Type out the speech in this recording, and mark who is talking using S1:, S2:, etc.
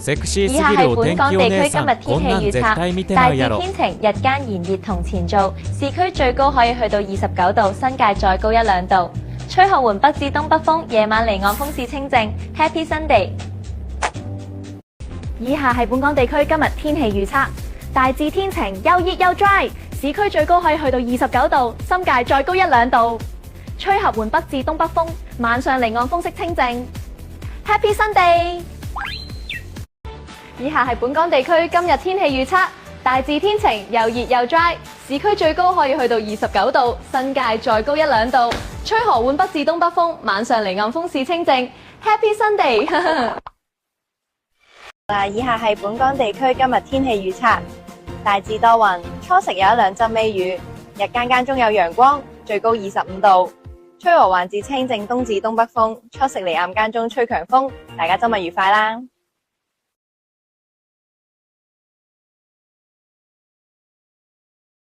S1: セクシー
S2: 以下
S1: すぎる
S2: 係本港
S1: お天気お
S2: 地區今
S1: 姉さん、
S2: 日天氣
S1: こんなん
S2: 預測，
S1: 絶対見て
S2: 大致
S1: ないやろ。
S2: 天晴，日間炎熱同前兆，市區最高可以去到29度，新界再高1、2度。吹和緩北至東北風，夜晚離岸風勢清靜。Happy Sunday！以下係本港地區今日天氣預測，大致天晴，又熱又 dry，市區最高可以去到29度，新界再高1、2度。吹和緩北至東北風，晚上離岸風勢清靜。Happy Sunday！以下係本港地區今日天氣預測，大致天晴，又熱又 dry，市區最高可以去到29度，新界再高1、2度，吹和緩北至東北風，晚上離岸風勢清靜。Happy Sunday！
S3: 以下係本港地區今日天氣預測，大致多雲，初時有1、2陣微雨，日間中有陽光，最高25度，吹和緩至清勁東至東北風，初時離岸間中吹強風，大家周末愉快啦！